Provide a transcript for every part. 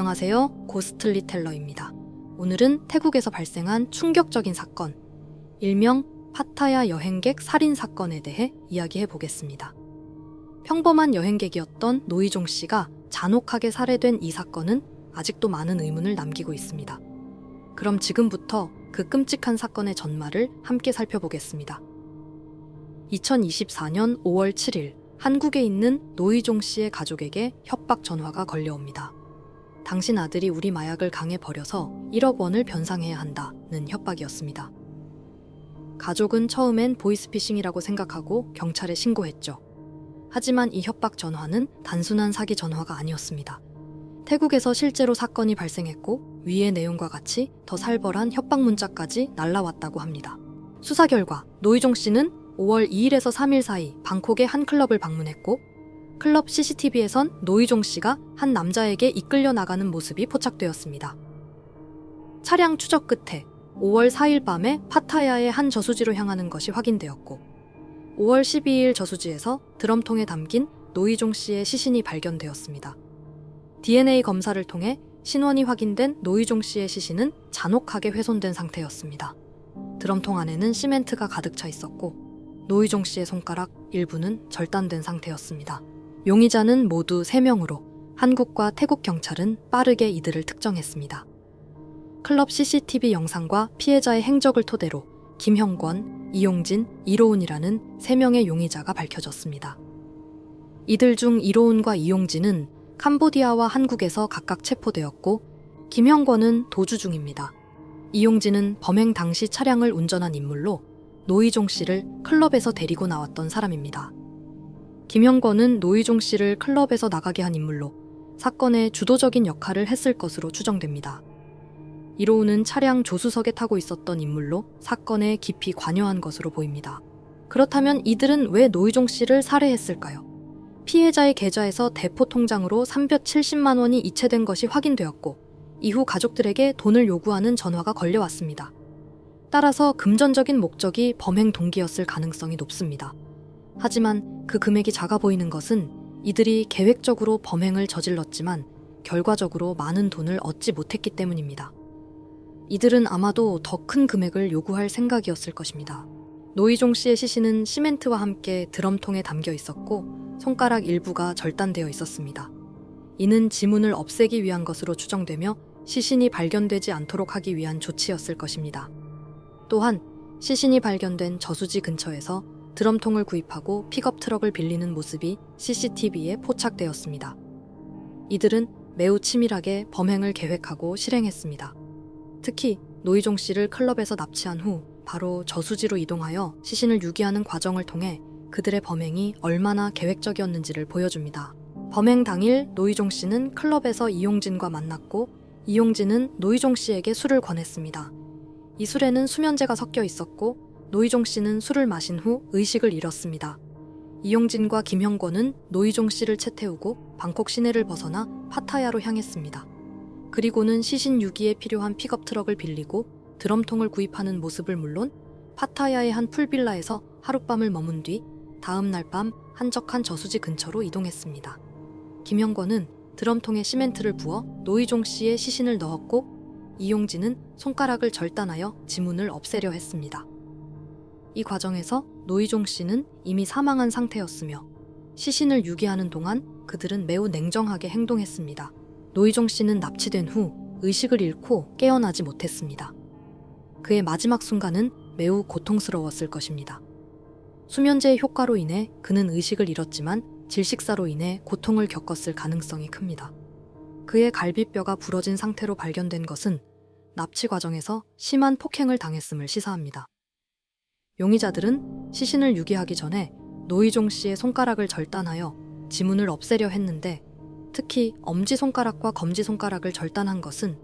안녕하세요. 고스트리텔러입니다. 오늘은 태국에서 발생한 충격적인 사건, 일명 파타야 여행객 살인 사건에 대해 이야기해 보겠습니다. 평범한 여행객이었던 노이종 씨가 잔혹하게 살해된 이 사건은 아직도 많은 의문을 남기고 있습니다. 그럼 지금부터 그 끔찍한 사건의 전말을 함께 살펴보겠습니다. 2024년 5월 7일 한국에 있는 노이종 씨의 가족에게 협박 전화가 걸려옵니다. 당신 아들이 우리 마약을 강에 버려서 1억 원을 변상해야 한다는 협박이었습니다. 가족은 처음엔 보이스피싱이라고 생각하고 경찰에 신고했죠. 하지만 이 협박 전화는 단순한 사기 전화가 아니었습니다. 태국에서 실제로 사건이 발생했고 위의 내용과 같이 더 살벌한 협박 문자까지 날라왔다고 합니다. 수사 결과 노이종 씨는 5월 2일에서 3일 사이 방콕의 한 클럽을 방문했고 클럽 CCTV에선 노이종 씨가 한 남자에게 이끌려 나가는 모습이 포착되었습니다. 차량 추적 끝에 5월 4일 밤에 파타야의 한 저수지로 향하는 것이 확인되었고 5월 12일 저수지에서 드럼통에 담긴 노이종 씨의 시신이 발견되었습니다. DNA 검사를 통해 신원이 확인된 노이종 씨의 시신은 잔혹하게 훼손된 상태였습니다. 드럼통 안에는 시멘트가 가득 차 있었고 노이종 씨의 손가락 일부는 절단된 상태였습니다. 용의자는 모두 3명으로 한국과 태국 경찰은 빠르게 이들을 특정했습니다. 클럽 CCTV 영상과 피해자의 행적을 토대로 김형권, 이용진, 이로운이라는 3명의 용의자가 밝혀졌습니다. 이들 중 이로운과 이용진은 캄보디아와 한국에서 각각 체포되었고 김형권은 도주 중입니다. 이용진은 범행 당시 차량을 운전한 인물로 노이종 씨를 클럽에서 데리고 나왔던 사람입니다. 김형권은 노이종 씨를 클럽에서 나가게 한 인물로 사건의 주도적인 역할을 했을 것으로 추정됩니다. 이로운은 차량 조수석에 타고 있었던 인물로 사건에 깊이 관여한 것으로 보입니다. 그렇다면 이들은 왜 노이종 씨를 살해했을까요? 피해자의 계좌에서 대포 통장으로 370만 원이 이체된 것이 확인되었고 이후 가족들에게 돈을 요구하는 전화가 걸려왔습니다. 따라서 금전적인 목적이 범행 동기였을 가능성이 높습니다. 하지만 그 금액이 작아 보이는 것은 이들이 계획적으로 범행을 저질렀지만 결과적으로 많은 돈을 얻지 못했기 때문입니다. 이들은 아마도 더 큰 금액을 요구할 생각이었을 것입니다. 노이종 씨의 시신은 시멘트와 함께 드럼통에 담겨 있었고 손가락 일부가 절단되어 있었습니다. 이는 지문을 없애기 위한 것으로 추정되며 시신이 발견되지 않도록 하기 위한 조치였을 것입니다. 또한 시신이 발견된 저수지 근처에서 드럼통을 구입하고 픽업 트럭을 빌리는 모습이 CCTV에 포착되었습니다. 이들은 매우 치밀하게 범행을 계획하고 실행했습니다. 특히 노이종 씨를 클럽에서 납치한 후 바로 저수지로 이동하여 시신을 유기하는 과정을 통해 그들의 범행이 얼마나 계획적이었는지를 보여줍니다. 범행 당일 노이종 씨는 클럽에서 이용진과 만났고 이용진은 노이종 씨에게 술을 권했습니다. 이 술에는 수면제가 섞여 있었고 노이종 씨는 술을 마신 후 의식을 잃었습니다. 이용진과 김형권은 노이종 씨를 채태우고 방콕 시내를 벗어나 파타야로 향했습니다. 그리고는 시신 유기에 필요한 픽업 트럭을 빌리고 드럼통을 구입하는 모습을 물론 파타야의 한 풀빌라에서 하룻밤을 머문 뒤 다음 날 밤 한적한 저수지 근처로 이동했습니다. 김형권은 드럼통에 시멘트를 부어 노이종 씨의 시신을 넣었고 이용진은 손가락을 절단하여 지문을 없애려 했습니다. 이 과정에서 노이종 씨는 이미 사망한 상태였으며 시신을 유기하는 동안 그들은 매우 냉정하게 행동했습니다. 노이종 씨는 납치된 후 의식을 잃고 깨어나지 못했습니다. 그의 마지막 순간은 매우 고통스러웠을 것입니다. 수면제의 효과로 인해 그는 의식을 잃었지만 질식사로 인해 고통을 겪었을 가능성이 큽니다. 그의 갈비뼈가 부러진 상태로 발견된 것은 납치 과정에서 심한 폭행을 당했음을 시사합니다. 용의자들은 시신을 유기하기 전에 노이종 씨의 손가락을 절단하여 지문을 없애려 했는데 특히 엄지손가락과 검지손가락을 절단한 것은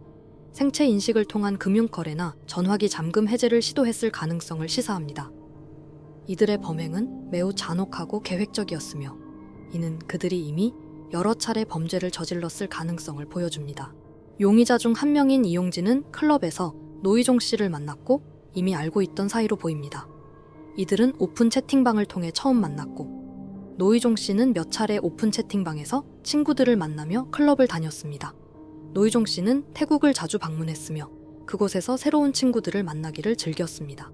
생체 인식을 통한 금융거래나 전화기 잠금 해제를 시도했을 가능성을 시사합니다. 이들의 범행은 매우 잔혹하고 계획적이었으며 이는 그들이 이미 여러 차례 범죄를 저질렀을 가능성을 보여줍니다. 용의자 중 한 명인 이용진은 클럽에서 노이종 씨를 만났고 이미 알고 있던 사이로 보입니다. 이들은 오픈 채팅방을 통해 처음 만났고 노이종 씨는 몇 차례 오픈 채팅방에서 친구들을 만나며 클럽을 다녔습니다. 노이종 씨는 태국을 자주 방문했으며 그곳에서 새로운 친구들을 만나기를 즐겼습니다.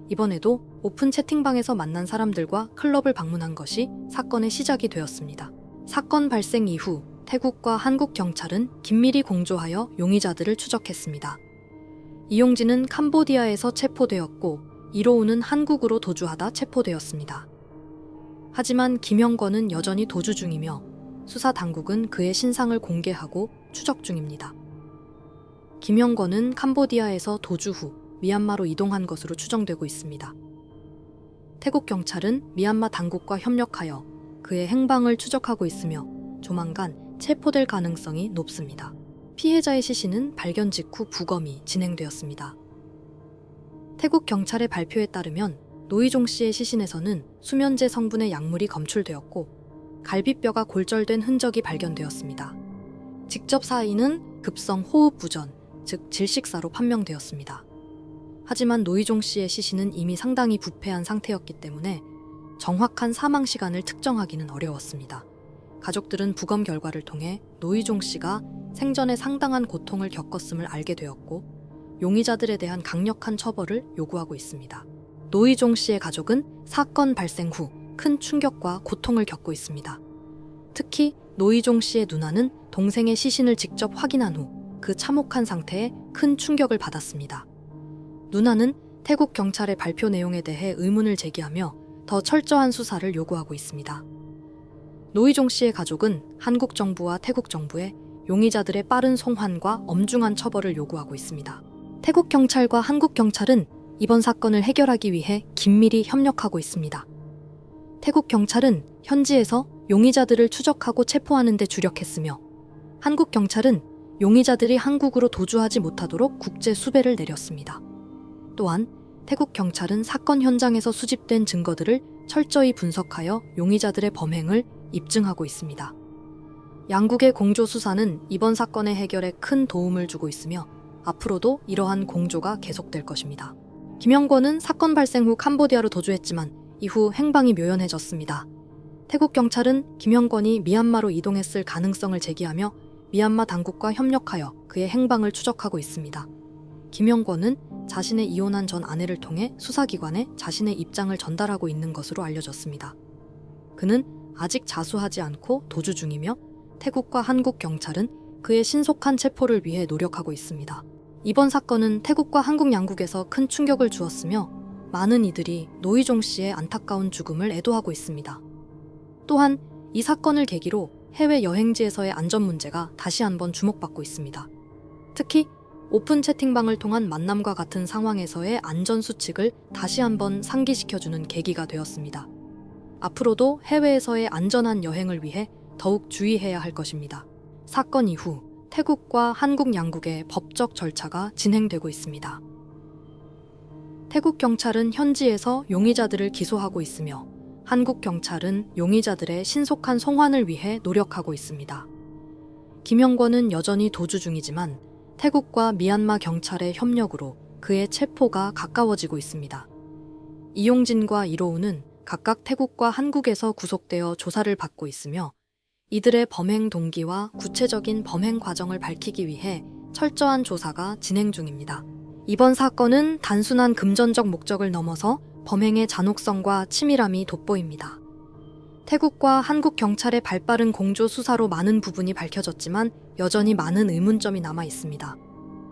이번에도 오픈 채팅방에서 만난 사람들과 클럽을 방문한 것이 사건의 시작이 되었습니다. 사건 발생 이후 태국과 한국 경찰은 긴밀히 공조하여 용의자들을 추적했습니다. 이용진은 캄보디아에서 체포되었고 이로우는 한국으로 도주하다 체포되었습니다. 하지만 김영권은 여전히 도주 중이며 수사 당국은 그의 신상을 공개하고 추적 중입니다. 김영권은 캄보디아에서 도주 후 미얀마로 이동한 것으로 추정되고 있습니다. 태국 경찰은 미얀마 당국과 협력하여 그의 행방을 추적하고 있으며 조만간 체포될 가능성이 높습니다. 피해자의 시신은 발견 직후 부검이 진행되었습니다. 태국 경찰의 발표에 따르면 노이종 씨의 시신에서는 수면제 성분의 약물이 검출되었고 갈비뼈가 골절된 흔적이 발견되었습니다. 직접 사인은 급성 호흡 부전, 즉 질식사로 판명되었습니다. 하지만 노이종 씨의 시신은 이미 상당히 부패한 상태였기 때문에 정확한 사망 시간을 특정하기는 어려웠습니다. 가족들은 부검 결과를 통해 노이종 씨가 생전에 상당한 고통을 겪었음을 알게 되었고 용의자들에 대한 강력한 처벌을 요구하고 있습니다. 노이종 씨의 가족은 사건 발생 후 큰 충격과 고통을 겪고 있습니다. 특히 노이종 씨의 누나는 동생의 시신을 직접 확인한 후 그 참혹한 상태에 큰 충격을 받았습니다. 누나는 태국 경찰의 발표 내용에 대해 의문을 제기하며 더 철저한 수사를 요구하고 있습니다. 노이종 씨의 가족은 한국 정부와 태국 정부에 용의자들의 빠른 송환과 엄중한 처벌을 요구하고 있습니다. 태국 경찰과 한국 경찰은 이번 사건을 해결하기 위해 긴밀히 협력하고 있습니다. 태국 경찰은 현지에서 용의자들을 추적하고 체포하는 데 주력했으며 한국 경찰은 용의자들이 한국으로 도주하지 못하도록 국제 수배를 내렸습니다. 또한 태국 경찰은 사건 현장에서 수집된 증거들을 철저히 분석하여 용의자들의 범행을 입증하고 있습니다. 양국의 공조 수사는 이번 사건의 해결에 큰 도움을 주고 있으며 앞으로도 이러한 공조가 계속될 것입니다. 김영권은 사건 발생 후 캄보디아로 도주했지만 이후 행방이 묘연해졌습니다. 태국 경찰은 김영권이 미얀마로 이동했을 가능성을 제기하며 미얀마 당국과 협력하여 그의 행방을 추적하고 있습니다. 김영권은 자신의 이혼한 전 아내를 통해 수사기관에 자신의 입장을 전달하고 있는 것으로 알려졌습니다. 그는 아직 자수하지 않고 도주 중이며 태국과 한국 경찰은 그의 신속한 체포를 위해 노력하고 있습니다. 이번 사건은 태국과 한국 양국에서 큰 충격을 주었으며 많은 이들이 노이종 씨의 안타까운 죽음을 애도하고 있습니다. 또한 이 사건을 계기로 해외 여행지에서의 안전 문제가 다시 한번 주목받고 있습니다. 특히 오픈 채팅방을 통한 만남과 같은 상황에서의 안전 수칙을 다시 한번 상기시켜주는 계기가 되었습니다. 앞으로도 해외에서의 안전한 여행을 위해 더욱 주의해야 할 것입니다. 사건 이후 태국과 한국 양국의 법적 절차가 진행되고 있습니다. 태국 경찰은 현지에서 용의자들을 기소하고 있으며 한국 경찰은 용의자들의 신속한 송환을 위해 노력하고 있습니다. 김영권은 여전히 도주 중이지만 태국과 미얀마 경찰의 협력으로 그의 체포가 가까워지고 있습니다. 이용진과 이로우는 각각 태국과 한국에서 구속되어 조사를 받고 있으며 이들의 범행 동기와 구체적인 범행 과정을 밝히기 위해 철저한 조사가 진행 중입니다. 이번 사건은 단순한 금전적 목적을 넘어서 범행의 잔혹성과 치밀함이 돋보입니다. 태국과 한국 경찰의 발빠른 공조 수사로 많은 부분이 밝혀졌지만 여전히 많은 의문점이 남아 있습니다.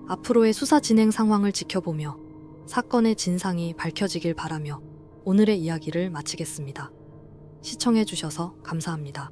앞으로의 수사 진행 상황을 지켜보며 사건의 진상이 밝혀지길 바라며 오늘의 이야기를 마치겠습니다. 시청해주셔서 감사합니다.